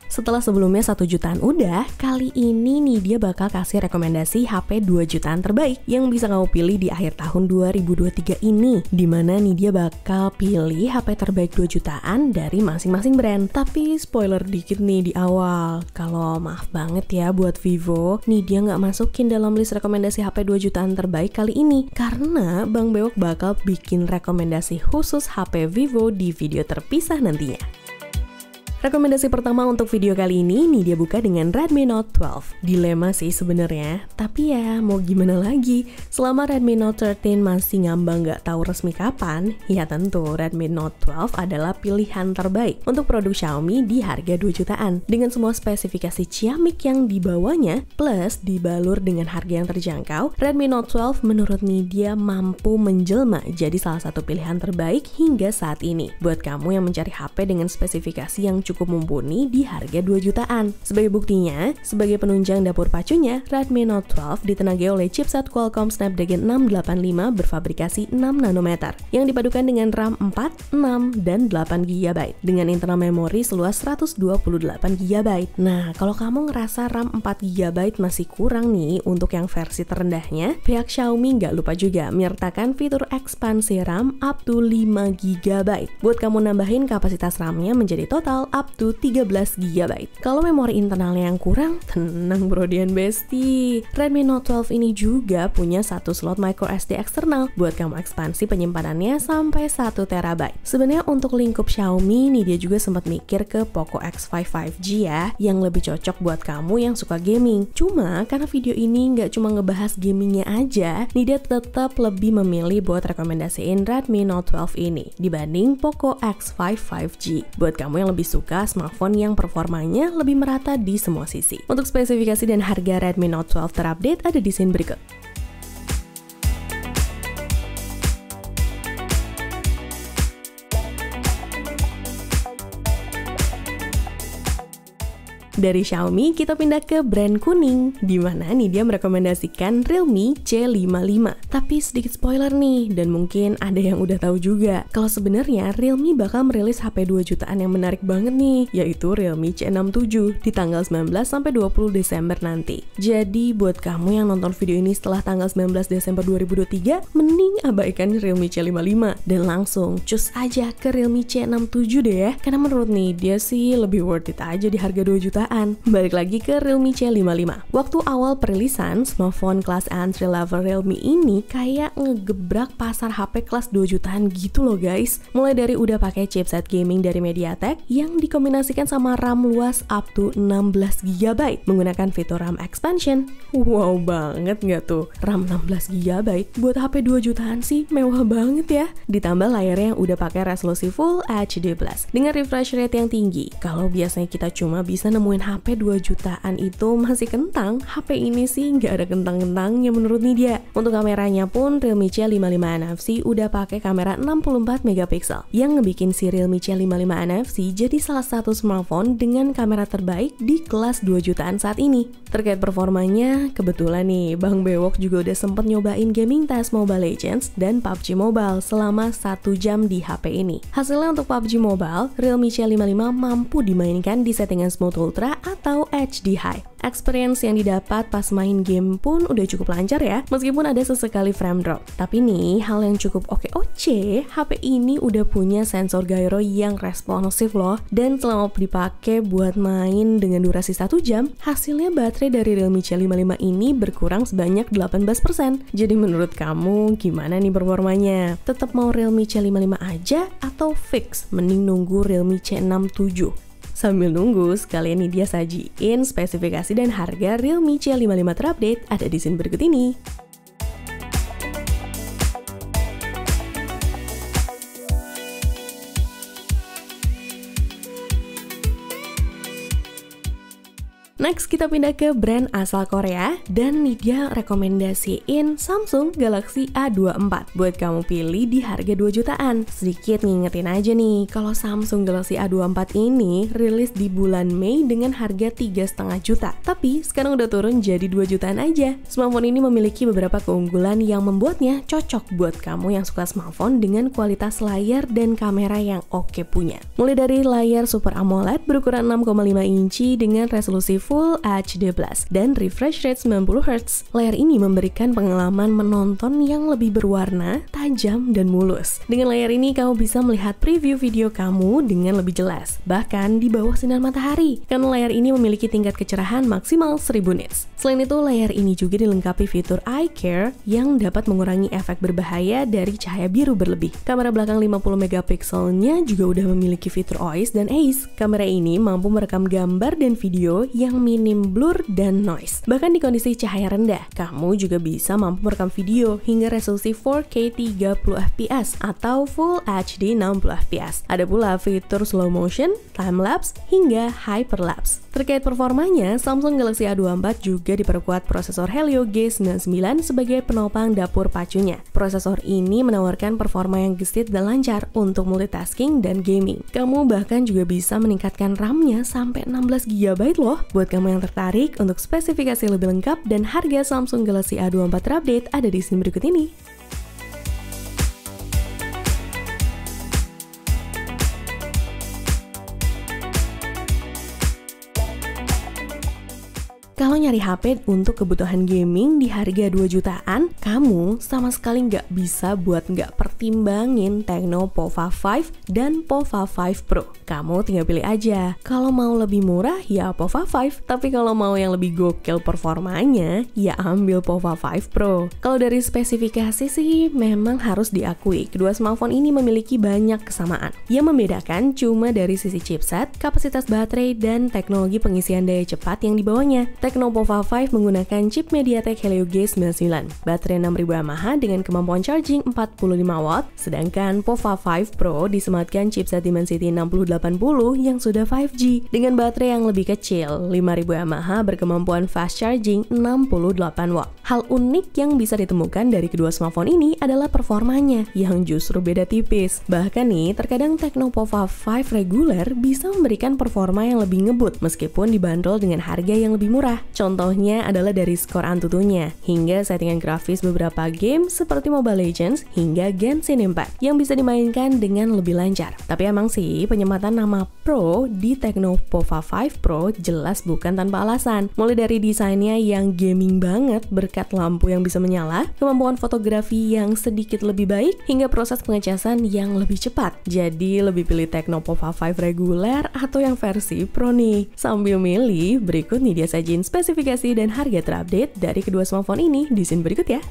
Setelah sebelumnya 1 jutaan udah, kali ini nih dia bakal kasih rekomendasi HP 2 jutaan terbaik yang bisa kamu pilih di akhir tahun 2023 ini. Dimana nih dia bakal pilih HP terbaik 2 jutaan dari masing-masing brand. Tapi spoiler dikit nih di awal, kalau maaf banget ya buat Vivo, nih dia nggak masukin dalam list rekomendasi HP 2 jutaan terbaik kali ini. Karena Bang Bewok bakal bikin rekomendasi khusus HP Vivo di video terpisah nantinya. Rekomendasi pertama untuk video kali ini nih dia buka dengan Redmi Note 12. Dilema sih sebenarnya, tapi ya mau gimana lagi? Selama Redmi Note 13 masih ngambang nggak tahu resmi kapan, ya tentu Redmi Note 12 adalah pilihan terbaik untuk produk Xiaomi di harga 2 jutaan. Dengan semua spesifikasi ciamik yang dibawanya, plus dibalur dengan harga yang terjangkau, Redmi Note 12 menurut media mampu menjelma jadi salah satu pilihan terbaik hingga saat ini. Buat kamu yang mencari HP dengan spesifikasi yang cukup mumpuni di harga 2 jutaan. Sebagai buktinya, sebagai penunjang dapur pacunya, Redmi Note 12 ditenagai oleh chipset Qualcomm Snapdragon 685 berfabrikasi 6 nanometer yang dipadukan dengan RAM 4, 6, dan 8 GB dengan internal memori seluas 128 GB. Nah, kalau kamu ngerasa RAM 4 GB masih kurang nih untuk yang versi terendahnya, pihak Xiaomi nggak lupa juga menyertakan fitur ekspansi RAM up to 5 GB buat kamu nambahin kapasitas RAM-nya menjadi total up to 13 GB. Kalau memori internalnya yang kurang, tenang brodian besti. Redmi Note 12 ini juga punya satu slot micro SD eksternal buat kamu ekspansi penyimpanannya sampai 1 TB. Sebenarnya untuk lingkup Xiaomi nih dia juga sempat mikir ke Poco X5 5G ya, yang lebih cocok buat kamu yang suka gaming. Cuma karena video ini nggak cuma ngebahas gamingnya aja, nih dia tetap lebih memilih buat rekomendasiin Redmi Note 12 ini dibanding Poco X5 5G. Buat kamu yang lebih suka smartphone yang performanya lebih merata di semua sisi. Untuk spesifikasi dan harga Redmi Note 12 terupdate ada di scene berikut. Dari Xiaomi, kita pindah ke brand kuning, di mana nih dia merekomendasikan Realme C55. Tapi sedikit spoiler nih, dan mungkin ada yang udah tahu juga, kalau sebenarnya Realme bakal merilis HP 2 jutaan yang menarik banget nih, yaitu Realme C67 di tanggal 19 sampai 20 Desember nanti. Jadi buat kamu yang nonton video ini setelah tanggal 19 Desember 2023, mending abaikan Realme C55 dan langsung cus aja ke Realme C67 deh ya. Karena menurut nih dia sih lebih worth it aja di harga 2 jutaan. Balik lagi ke Realme C55. Waktu awal perilisan, smartphone kelas entry level Realme ini kayak ngegebrak pasar HP kelas 2 jutaan gitu loh guys. Mulai dari udah pakai chipset gaming dari MediaTek yang dikombinasikan sama RAM luas up to 16 GB menggunakan fitur RAM expansion. Wow banget nggak tuh? RAM 16 GB buat HP 2 jutaan sih mewah banget ya. Ditambah layarnya yang udah pakai resolusi Full HD+ dengan refresh rate yang tinggi. Kalau biasanya kita cuma bisa nemuin HP 2 jutaan itu masih kentang, HP ini sih nggak ada kentang-kentangnya menurut dia. Untuk kameranya pun Realme C55 NFC udah pakai kamera 64 megapiksel yang ngebikin si Realme C55 NFC jadi salah satu smartphone dengan kamera terbaik di kelas 2 jutaan saat ini. Terkait performanya, kebetulan nih Bang Bewok juga udah sempet nyobain gaming test Mobile Legends dan PUBG Mobile selama 1 jam di HP ini. Hasilnya untuk PUBG Mobile, Realme C55 mampu dimainkan di settingan Smooth Ultra atau HD High. Experience yang didapat pas main game pun udah cukup lancar ya, meskipun ada sesekali frame drop. Tapi nih, hal yang cukup oke, HP ini udah punya sensor gyro yang responsif loh. Dan selama dipakai buat main dengan durasi 1 jam, hasilnya baterai dari Realme C55 ini berkurang sebanyak 18%. Jadi menurut kamu gimana nih performanya? Tetap mau Realme C55 aja atau fix mending nunggu Realme C67? Sambil nunggu, sekalian nih dia sajiin spesifikasi dan harga Realme C55 terupdate ada di scene berikut ini. Next, kita pindah ke brand asal Korea, dan nih dia rekomendasiin Samsung Galaxy A24 buat kamu pilih di harga 2 jutaan. Sedikit ngingetin aja nih, kalau Samsung Galaxy A24 ini rilis di bulan Mei dengan harga 3,5 juta. Tapi sekarang udah turun jadi 2 jutaan aja. Smartphone ini memiliki beberapa keunggulan yang membuatnya cocok buat kamu yang suka smartphone dengan kualitas layar dan kamera yang oke punya. Mulai dari layar Super AMOLED berukuran 6,5 inci dengan resolusi Full HD+, dan refresh rate 90Hz. Layar ini memberikan pengalaman menonton yang lebih berwarna, tajam, dan mulus. Dengan layar ini kamu bisa melihat preview video kamu dengan lebih jelas, bahkan di bawah sinar matahari, karena layar ini memiliki tingkat kecerahan maksimal 1000 nits. Selain itu, layar ini juga dilengkapi fitur Eye Care yang dapat mengurangi efek berbahaya dari cahaya biru berlebih. Kamera belakang 50 megapikselnya juga udah memiliki fitur OIS dan ACE. Kamera ini mampu merekam gambar dan video yang minim blur dan noise. Bahkan di kondisi cahaya rendah, kamu juga bisa mampu merekam video hingga resolusi 4K 30fps atau Full HD 60fps. Ada pula fitur slow motion, time lapse, hingga hyperlapse. Terkait performanya, Samsung Galaxy A24 juga diperkuat prosesor Helio G99 sebagai penopang dapur pacunya. Prosesor ini menawarkan performa yang gesit dan lancar untuk multitasking dan gaming. Kamu bahkan juga bisa meningkatkan RAM-nya sampai 16 GB loh. Buat kamu yang tertarik untuk spesifikasi lebih lengkap dan harga Samsung Galaxy A24 terupdate ada di sini berikut ini. Kalau nyari HP untuk kebutuhan gaming di harga 2 jutaan, kamu sama sekali nggak bisa buat nggak pertimbangin Tecno Pova 5 dan Pova 5 Pro. Kamu tinggal pilih aja. Kalau mau lebih murah, ya Pova 5. Tapi kalau mau yang lebih gokil performanya, ya ambil Pova 5 Pro. Kalau dari spesifikasi sih, memang harus diakui, kedua smartphone ini memiliki banyak kesamaan. Yang membedakan cuma dari sisi chipset, kapasitas baterai, dan teknologi pengisian daya cepat yang dibawanya. Tecno Pova 5 menggunakan chip MediaTek Helio G99, baterai 6000 mAh dengan kemampuan charging 45 watt, sedangkan Pova 5 Pro disematkan chipset Dimensity 6080 yang sudah 5G dengan baterai yang lebih kecil, 5000 mAh berkemampuan fast charging 68 watt. Hal unik yang bisa ditemukan dari kedua smartphone ini adalah performanya yang justru beda tipis. Bahkan nih, terkadang Tecno Pova 5 reguler bisa memberikan performa yang lebih ngebut meskipun dibanderol dengan harga yang lebih murah. Contohnya adalah dari skor Antutunya, hingga settingan grafis beberapa game seperti Mobile Legends hingga Genshin Impact yang bisa dimainkan dengan lebih lancar. Tapi emang sih, penyematan nama Pro di Tecno Pova 5 Pro jelas bukan tanpa alasan. Mulai dari desainnya yang gaming banget berkat lampu yang bisa menyala, kemampuan fotografi yang sedikit lebih baik, hingga proses pengecasan yang lebih cepat. Jadi lebih pilih Tecno Pova 5 reguler atau yang versi Pro nih? Sambil milih, berikut nih dia sajin spesifikasi dan harga terupdate dari kedua smartphone ini di scene berikut ya.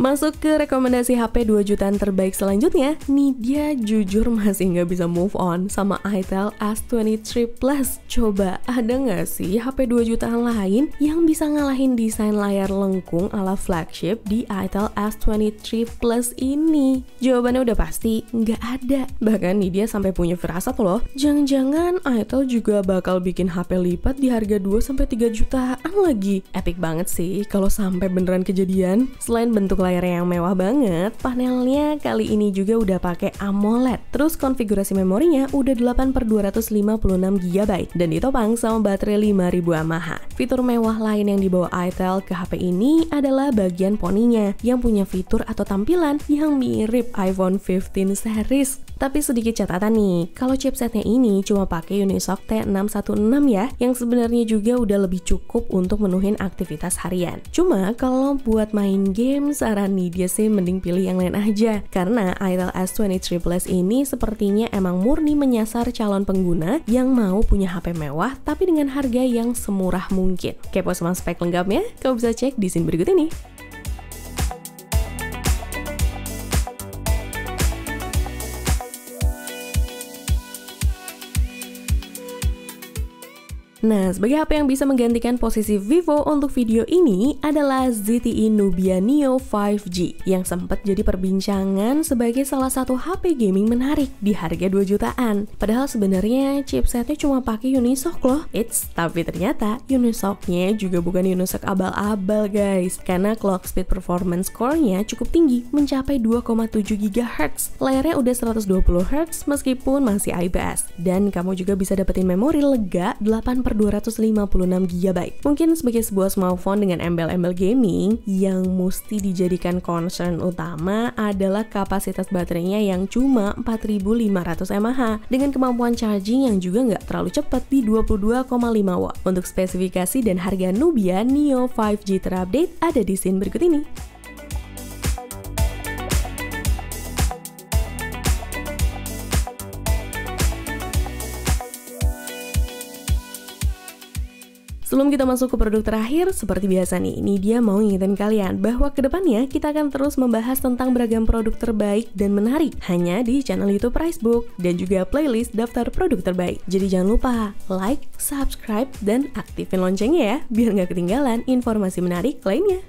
Masuk ke rekomendasi HP 2 jutaan terbaik selanjutnya, nih dia jujur masih nggak bisa move on sama Itel S23 Plus. Coba, ada nggak sih HP 2 jutaan lain yang bisa ngalahin desain layar lengkung ala flagship di Itel S23 Plus ini? Jawabannya udah pasti, nggak ada. Bahkan nih dia sampai punya firasat loh, jangan-jangan Itel juga bakal bikin HP lipat di harga 2-3 jutaan lagi. Epic banget sih kalau sampai beneran kejadian. Selain bentuk layar yang mewah banget, panelnya kali ini juga udah pakai AMOLED. Terus konfigurasi memorinya udah 8/256 GB dan ditopang sama baterai 5000 mAh. Fitur mewah lain yang dibawa Itel ke HP ini adalah bagian poninya yang punya fitur atau tampilan yang mirip iPhone 15 series. Tapi sedikit catatan nih, kalau chipsetnya ini cuma pakai Unisoc T616 ya, yang sebenarnya juga udah lebih cukup untuk menuhin aktivitas harian. Cuma kalau buat main game, saran nih dia sih mending pilih yang lain aja, karena Itel S23 Plus ini sepertinya emang murni menyasar calon pengguna yang mau punya HP mewah tapi dengan harga yang semurah mungkin. Kepo sama spek lengkapnya? Kau bisa cek di scene berikut ini. Nah, sebagai HP yang bisa menggantikan posisi Vivo untuk video ini adalah ZTE Nubia Neo 5G yang sempat jadi perbincangan sebagai salah satu HP gaming menarik di harga 2 jutaan. Padahal sebenarnya chipsetnya cuma pakai Unisoc loh. Tapi ternyata Unisoc-nya juga bukan Unisoc abal-abal guys, karena clock speed performance core-nya cukup tinggi, mencapai 2,7 GHz. Layarnya udah 120 Hz meskipun masih IPS. Dan kamu juga bisa dapetin memori lega 8/256 GB. Mungkin sebagai sebuah smartphone dengan embel-embel gaming, yang mesti dijadikan concern utama adalah kapasitas baterainya yang cuma 4500 mAh dengan kemampuan charging yang juga nggak terlalu cepat di 22,5 watt. Untuk spesifikasi dan harga Nubia Neo 5G terupdate ada di scene berikut ini. Sebelum kita masuk ke produk terakhir, seperti biasa nih, ini dia mau ngingetin kalian bahwa kedepannya kita akan terus membahas tentang beragam produk terbaik dan menarik hanya di channel YouTube Pricebook dan juga playlist daftar produk terbaik. Jadi jangan lupa like, subscribe, dan aktifin loncengnya ya, biar nggak ketinggalan informasi menarik lainnya.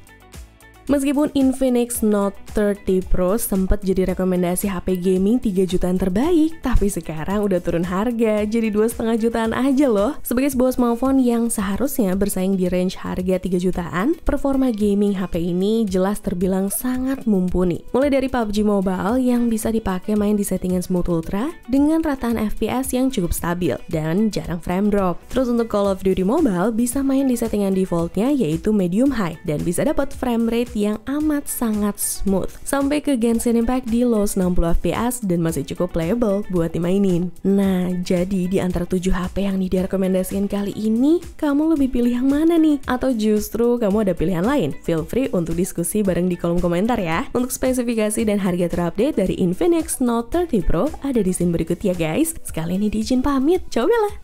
Meskipun Infinix Note 30 Pro sempat jadi rekomendasi HP gaming 3 jutaan terbaik, tapi sekarang udah turun harga jadi 2,5 jutaan aja loh. Sebagai sebuah smartphone yang seharusnya bersaing di range harga 3 jutaan, performa gaming HP ini jelas terbilang sangat mumpuni. Mulai dari PUBG Mobile yang bisa dipakai main di settingan Smooth Ultra dengan rataan FPS yang cukup stabil dan jarang frame drop. Terus untuk Call of Duty Mobile bisa main di settingan defaultnya yaitu medium high dan bisa dapat frame rate yang amat sangat smooth sampai ke Genshin Impact di low 60 fps dan masih cukup playable buat dimainin. Nah, jadi di antara 7 HP yang direkomendasikan kali ini, kamu lebih pilih yang mana nih? Atau justru kamu ada pilihan lain? Feel free untuk diskusi bareng di kolom komentar ya. Untuk spesifikasi dan harga terupdate dari Infinix Note 30 Pro ada di scene berikut ya guys. Sekali ini diizin pamit, cobalah.